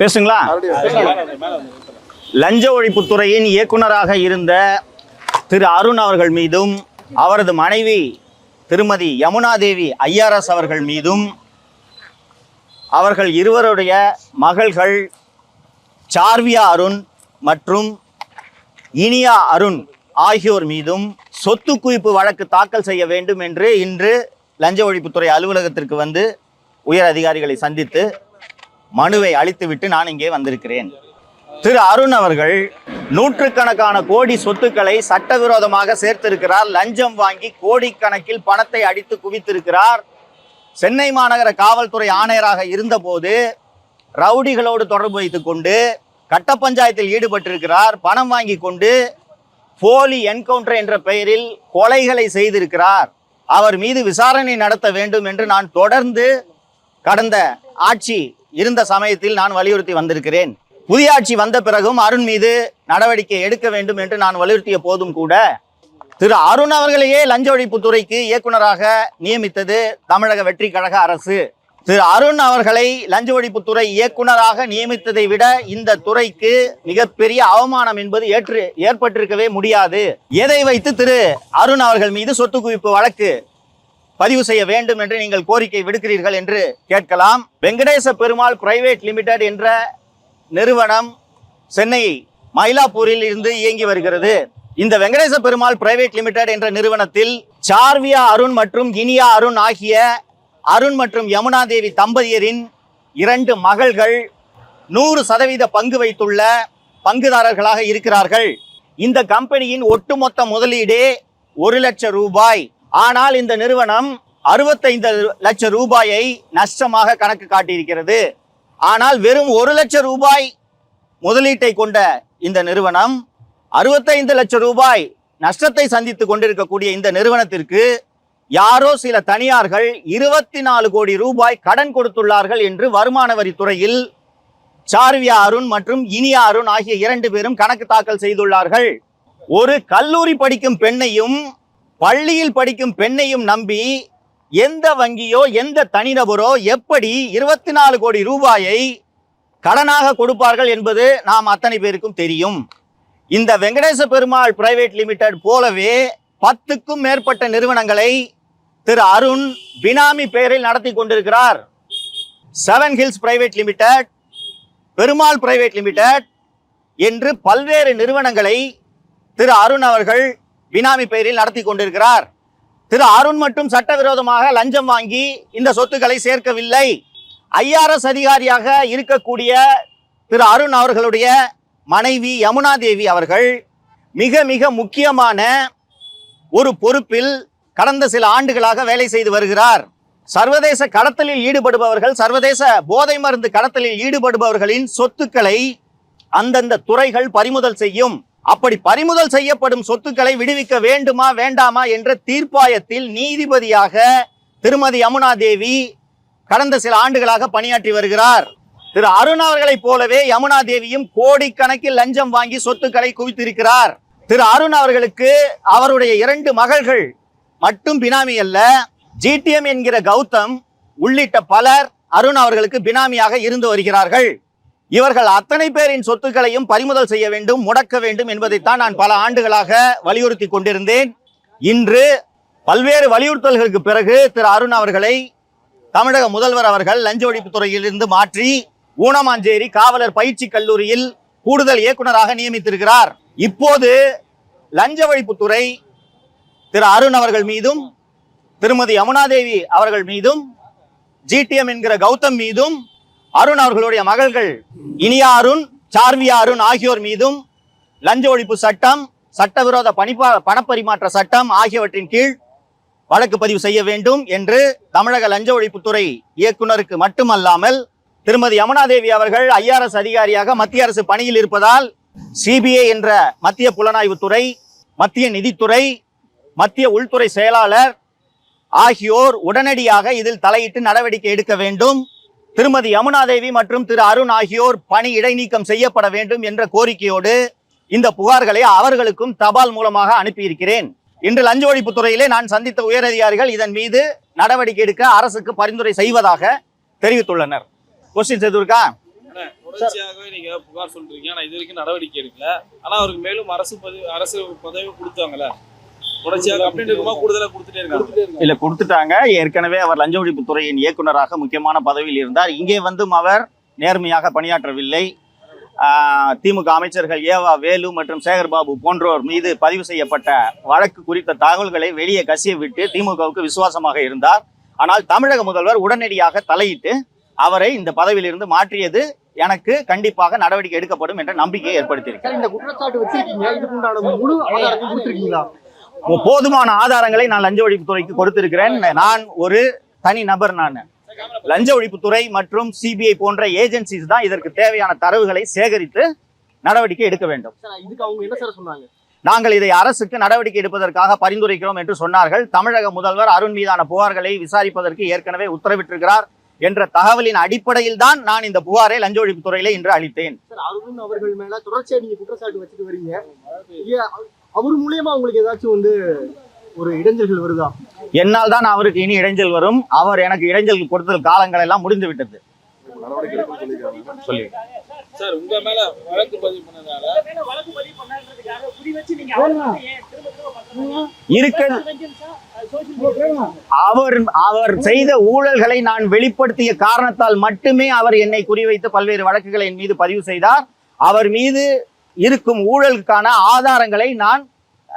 பேசுங்களா? லஞ்ச ஒழிப்புத்துறையின் இயக்குனராக இருந்த திரு அருண் அவர்கள் மீதும் அவரது மனைவி திருமதி யமுனா தேவி ஐஆர்எஸ் அவர்கள் மீதும் அவர்கள் இருவருடைய மகள்கள் சார்வியா அருண் மற்றும் இனியா அருண் ஆகியோர் மீதும் சொத்து குவிப்பு வழக்கு தாக்கல் செய்ய வேண்டும் என்று இன்று லஞ்ச ஒழிப்புத்துறை அலுவலகத்திற்கு வந்து உயர் அதிகாரிகளை சந்தித்து மனுவை அளித்துவிட்டு நான் இங்கே வந்திருக்கிறேன். திரு அருண் அவர்கள் நூற்றுக்கணக்கான கோடி சொத்துக்களை சட்டவிரோதமாக சேர்த்திருக்கிறார். லஞ்சம் வாங்கி கோடிக்கணக்கில் பணத்தை அடித்து குவித்திருக்கிறார். சென்னை மாநகர காவல்துறை ஆணையராக இருந்தபோது ரவுடிகளோடு தொடர்பு வைத்துக் கொண்டு கட்ட பஞ்சாயத்தில் ஈடுபட்டிருக்கிறார். பணம் வாங்கி கொண்டு போலி என்கவுண்டர் என்ற பெயரில் கொலைகளை செய்திருக்கிறார். அவர் மீது விசாரணை நடத்த வேண்டும் என்று நான் தொடர்ந்து கடந்த ஆட்சி இருந்த சமயத்தில் நான் வலியுறுத்தி வந்திருக்கிறேன். புதிய ஆட்சி வந்த பிறகும் அருண் மீது நடவடிக்கை எடுக்க வேண்டும் என்று நான் வலியுறுத்திய போதும் கூட திரு அருண் அவர்களையே லஞ்ச ஒழிப்புத்துறைக்கு இயக்குனராக நியமித்தது தமிழக வெற்றி கழக அரசு. திரு அருண் அவர்களை லஞ்ச ஒழிப்புத்துறை இயக்குனராக நியமித்ததை விட இந்த துறைக்கு மிகப்பெரிய அவமானம் என்பது ஏற்பட்டிருக்கவே முடியாது. எதை வைத்து திரு அருண் அவர்கள் மீது சொத்து குவிப்பு வழக்கு பதிவு செய்ய வேண்டும் என்று நீங்கள் கோரிக்கை விடுக்கிறீர்கள் என்று கேட்கலாம். வெங்கடேச பெருமாள் பிரைவேட் லிமிடெட் என்ற நிறுவனம் சென்னை மயிலாப்பூரில் இருந்து இயங்கி வருகிறது. இந்த வெங்கடேச பெருமாள் பிரைவேட் லிமிடெட் என்ற நிறுவனத்தில் சார்வியா அருண் மற்றும் இனியா அருண் ஆகிய அருண் மற்றும் யமுனா தேவி தம்பதியரின் 2 மகள்கள் 100% பங்கு வைத்துள்ள பங்குதாரர்களாக இருக்கிறார்கள். இந்த கம்பெனியின் ஒட்டுமொத்த முதலீடே 1 லட்சம் ரூபாய். ஆனால் இந்த நிறுவனம் 65 லட்சம் ரூபாயை நஷ்டமாக கணக்கு காட்டியிருக்கிறது. ஆனால் வெறும் 1 லட்சம் ரூபாய் முதலீட்டை கொண்ட இந்த நிறுவனம் 65 லட்சம் ரூபாய் நஷ்டத்தை சந்தித்துக் கொண்டிருக்கக்கூடிய இந்த நிறுவனத்திற்கு யாரோ சில தனியார்கள் 24 கோடி ரூபாய் கடன் கொடுத்துள்ளார்கள் என்று வருமான வரித்துறையில் சார்வியா அருண் மற்றும் இனியா அருண் ஆகிய 2 பேரும் கணக்கு தாக்கல் செய்துள்ளார்கள். ஒரு கல்லூரி படிக்கும் பெண்ணையும் பள்ளியில் படிக்கும் பெண்ணையும் நம்பி எந்த வங்கியோ எந்த தனிநபரோ எப்படி 24 கோடி ரூபாயை கடனாக கொடுப்பார்கள் என்பது நாம் அத்தனை பேருக்கும் தெரியும். இந்த வெங்கடேச பெருமாள் பிரைவேட் லிமிடெட் போலவே 10க்கும் மேற்பட்ட நிறுவனங்களை திரு அருண் பினாமி பெயரில் நடத்தி கொண்டிருக்கிறார். 7 hills private limited, Perumal private limited என்று பல்வேறு நிறுவனங்களை திரு அருண் அவர்கள் பினாமி பெயரில் நடத்தி கொண்டிருக்கிறார். திரு அருண் மட்டும் சட்டவிரோதமாக லஞ்சம் வாங்கி இந்த சொத்துக்களை சேர்க்கவில்லை. ஐஆர்எஸ் அதிகாரியாக இருக்கக்கூடிய திரு அருண் அவர்களுடைய மனைவி யமுனா தேவி அவர்கள் மிக மிக முக்கியமான ஒரு பொறுப்பில் கடந்த சில ஆண்டுகளாக வேலை செய்து வருகிறார். சர்வதேச கடத்தலில் ஈடுபடுபவர்கள், சர்வதேச போதை மருந்து கடத்தலில் ஈடுபடுபவர்களின் சொத்துக்களை அந்தந்த துறைகள் பறிமுதல் செய்யும். அப்படி பறிமுதல் செய்யப்படும் சொத்துக்களை விடுவிக்க வேண்டுமா வேண்டாமா என்ற தீர்ப்பாயத்தில் நீதிபதியாக திருமதி யமுனா தேவி கடந்த சில ஆண்டுகளாக பணியாற்றி வருகிறார். திரு அருண் அவர்களைப் போலவே யமுனா தேவியும் கோடிக்கணக்கில் லஞ்சம் வாங்கி சொத்துக்களை குவித்திருக்கிறார். திரு அருண் அவர்களுக்கு அவருடைய 2 மகள்கள் மட்டும் பினாமி அல்ல, ஜிடிஎம் என்கிற கௌதம் உள்ளிட்ட பலர் அருண் அவர்களுக்கு பினாமியாக இருந்து வருகிறார்கள். இவர்கள் அத்தனை பேரின் சொத்துக்களையும் பறிமுதல் செய்ய வேண்டும், முடக்க வேண்டும் என்பதைத்தான் நான் பல ஆண்டுகளாக வலியுறுத்தி கொண்டிருந்தேன். இன்று பல்வேறு வலியுறுத்தல்களுக்கு பிறகு திரு அருண் அவர்களை தமிழக முதல்வர் அவர்கள் லஞ்ச ஒழிப்புத்துறையிலிருந்து மாற்றி ஊனமாஞ்சேரி காவலர் பயிற்சி கல்லூரியில் கூடுதல் இயக்குனராக நியமித்திருக்கிறார். இப்போது லஞ்ச ஒழிப்புத்துறை திரு அருண் அவர்கள் மீதும் திருமதி யமுனா தேவி அவர்கள் மீதும் ஜிடிஎம் என்கிற கௌதம் மீதும் அருண் அவர்களுடைய மகள்கள் இனியா அருண், சார்வியா அருண் ஆகியோர் மீதும் லஞ்ச ஒழிப்பு சட்டம், சட்டவிரோத பணப்பரிமாற்ற சட்டம் ஆகியவற்றின் கீழ் வழக்கு பதிவு செய்ய வேண்டும் என்று தமிழக லஞ்ச ஒழிப்புத்துறை இயக்குனருக்கு மட்டுமல்லாமல் திருமதி யமுனா தேவி அவர்கள் ஐஆர்எஸ் அதிகாரியாக மத்திய அரசு பணியில் இருப்பதால் சிபிஐ என்ற மத்திய புலனாய்வுத்துறை, மத்திய நிதித்துறை, மத்திய உள்துறை செயலாளர் ஆகியோர் உடனடியாக இதில் தலையிட்டு நடவடிக்கை எடுக்க வேண்டும். திருமதி யமுனா தேவி மற்றும் திரு அருண் ஆகியோர் பணி இடைநீக்கம் செய்யப்பட வேண்டும் என்ற கோரிக்கையோடு இந்த புகார்களை அவர்களுக்கும் தபால் மூலமாக அனுப்பியிருக்கிறேன். இன்று லஞ்ச ஒழிப்புத்துறையிலே நான் சந்தித்த உயரதிகாரிகள் இதன் மீது நடவடிக்கை எடுக்க அரசுக்கு பரிந்துரை செய்வதாக தெரிவித்துள்ளனர். கொஸ்டின் எதுவும் இருக்கா? தொடர்ச்சியாகவே நீங்க புகார் சொல்றீங்க, ஆனா இது வரைக்கும் நடவடிக்கை எடுக்கல. ஆனா அவருக்கு மேலும் அரசு பதவி கொடுத்தாங்கல்ல, தொடர்ச்சியாக கம்ப்ளைண்ட் இருக்குமா கூடுதலா கொடுத்துட்டே இருக்காங்க. இல்ல கொடுத்துட்டாங்க. ஏற்கனவே அவர் லஞ்ச ஒழிப்புத்துறையின் இயக்குநராக முக்கியமான பதவியில் இருந்தார். இங்கே வந்தும் அவர் நேர்மையாக பணியாற்றவில்லை. திமுக அமைச்சர்கள் ஏவா வேலு மற்றும் சேகர்பாபு போன்றோர் மீது பதிவு செய்யப்பட்ட வழக்கு குறித்த தகவல்களை வெளியே கசிய விட்டு திமுகவுக்கு விசுவாசமாக இருந்தார். ஆனால் தமிழக முதல்வர் உடனடியாக தலையிட்டு அவரை இந்த பதவியிலிருந்து மாற்றியது எனக்கு கண்டிப்பாக நடவடிக்கை எடுக்கப்படும் என்ற நம்பிக்கையை ஏற்படுத்தியிருக்கிறார். இந்த குற்றச்சாட்டு வச்சிருக்கீங்க, இதுக்குண்டான முழு ஆதாரங்கள் கொடுத்திருக்கீங்களா? போதுமான ஆதாரங்களை நான் லஞ்ச ஒழிப்புத்துறைக்கு கொடுத்திருக்கிறேன். நான் ஒரு தனி நபர். நான் லஞ்ச ஒழிப்புத்துறை மற்றும் சிபிஐ போன்ற ஏஜென்சிஸ் தான் இதற்கு தேவையான தரவுகளை சேகரித்து நடவடிக்கை எடுக்க வேண்டும். இதுக்கு அவங்க என்ன சார் சொன்னாங்க? நாங்கள் இதை அரசுக்கு நடவடிக்கை எடுப்பதற்காக பரிந்துரைக்கிறோம் என்று சொன்னார்கள். தமிழக முதல்வர் அருண் மீதான புகார்களை விசாரிப்பதற்கு ஏற்கனவே உத்தரவிட்டிருக்கிறார் என்ற தகவலின் அடிப்படையில் தான் நான் இந்த புகாரை லஞ்ச ஒழிப்புத்துறையில இன்று அளித்தேன். அருண் அவர்கள் மேல தொடர்ச்சியா நீங்க குற்றச்சாட்டு வச்சுட்டு வரீங்க. அவர் மூலியமா உங்களுக்கு ஏதாச்சும் ஒரு இடைஞ்சல்கள் வருதா? என்னால் தான் அவருக்கு இனி இடைஞ்சல் வரும். அவர் எனக்கு இடைஞ்சல் கொடுத்தல் காலங்கள் எல்லாம் முடிந்து விட்டது. சொல்லி சார், உங்க மேல வழக்கு பதிவு பண்ணதால அவர் செய்த ஊழல்களை நான் வெளிப்படுத்திய காரணத்தால் மட்டுமே அவர் என்னை குறிவைத்து பல்வேறு வழக்குகளை என் மீது பதிவு செய்தார். அவர் மீது இருக்கும் ஊழலுக்கான ஆதாரங்களை நான்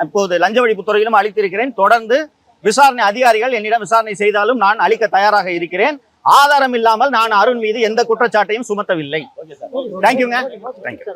இப்போது லஞ்ச ஒழிப்புத்துறையிலும் அளித்திருக்கிறேன். தொடர்ந்து விசாரணை அதிகாரிகள் என்னிடம் விசாரணை செய்தாலும் நான் அளிக்க தயாராக இருக்கிறேன். ஆதாரம் இல்லாமல் நான் அருண் மீது எந்த குற்றச்சாட்டையும் சுமத்தவில்லை. தேங்க்யூங்க. தேங்க்யூ.